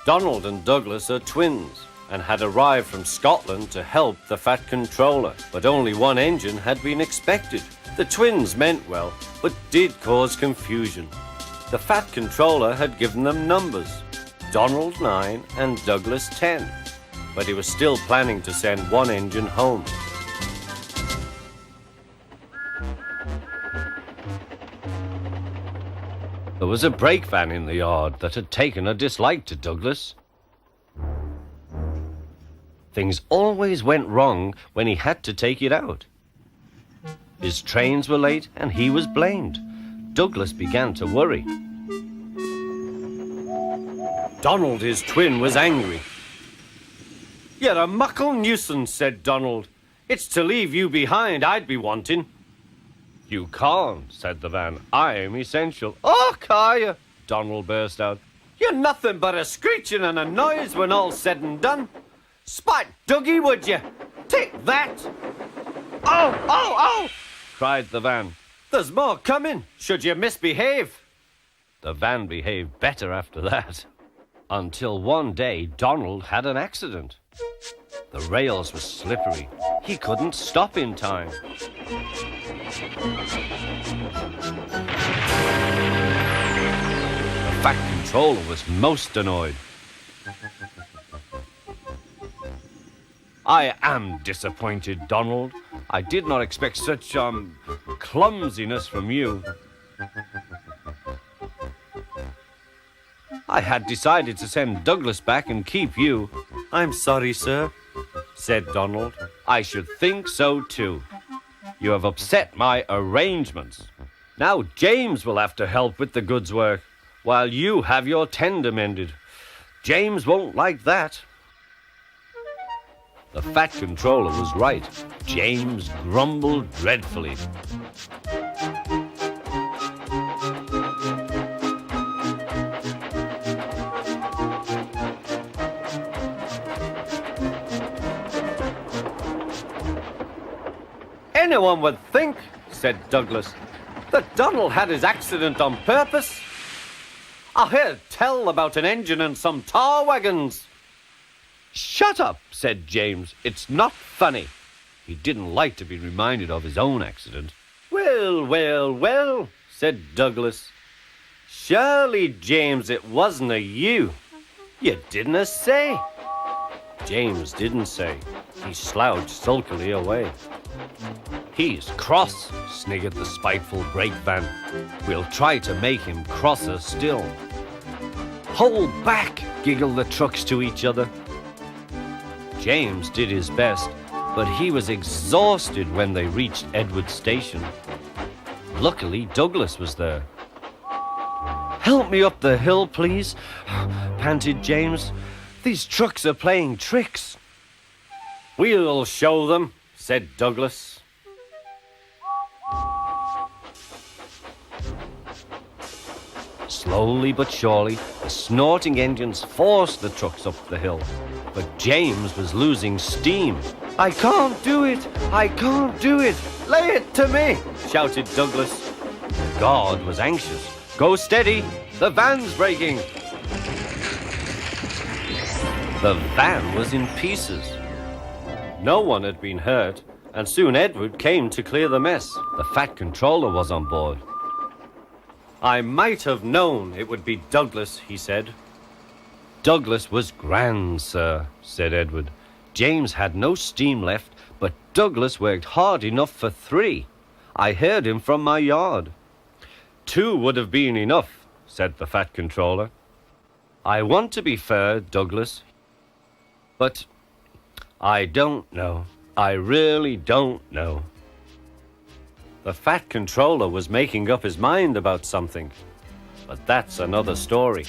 Donald and Douglas are twins and had arrived from Scotland to help the Fat Controller, but only one engine had been expected. The twins meant well, but did cause confusion. The Fat Controller had given them numbers, Donald 9 and Douglas 10, but he was still planning to send one engine home. There was a brake van in the yard that had taken a dislike to Douglas. Things always went wrong when he had to take it out. His trains were late and he was blamed. Douglas began to worry. Donald, his twin, was angry. "You're a muckle nuisance," said Donald. "It's to leave you behind I'd be wanting." "You can't," said the van. "I'm essential." "Oh, Kaya!" Donald burst out. "You're nothing but a screeching and a noise when all's said and done. Spot Dougie, would you? Take that!" "Oh, oh, oh!" cried the van. "There's more coming, should you misbehave." The van behaved better after that. Until one day, Donald had an accident. The rails were slippery. He couldn't stop in time. The Fat Controller was most annoyed. "I am disappointed, Donald. I did not expect such, clumsiness from you. I had decided to send Douglas back and keep you." "I'm sorry, sir," said Donald. "I should think so too. You have upset my arrangements. Now James will have to help with the goods work, while you have your tender mended. James won't like that." The Fat Controller was right. James grumbled dreadfully. "Anyone would think," said Douglas, "that Donald had his accident on purpose. I heard tell about an engine and some tar wagons." "Shut up," said James. "It's not funny." He didn't like to be reminded of his own accident. "Well, well, well," said Douglas. "Surely, James, it wasn't a you. You didn't say." James didn't say. He slouched sulkily away. "He's cross," sniggered the spiteful brake van. "We'll try to make him crosser still." "Hold back," giggled the trucks to each other. James did his best, but he was exhausted when they reached Edward Station. Luckily, Douglas was there. "Help me up the hill, please," panted James. "These trucks are playing tricks." "We'll show them," said Douglas. Slowly but surely, the snorting engines forced the trucks up the hill. But James was losing steam. "I can't do it! I can't do it! Lay it to me!" shouted Douglas. The guard was anxious. "Go steady! The van's breaking!" The van was in pieces. No one had been hurt, and soon Edward came to clear the mess. The Fat Controller was on board. "I might have known it would be Douglas," he said. "Douglas was grand, sir," said Edward. "James had no steam left, but Douglas worked hard enough for 3. I heard him from my yard." "2 would have been enough," said the Fat Controller. "I want to be fair, Douglas, but I don't know. I really don't know." The Fat Controller was making up his mind about something, but that's another story.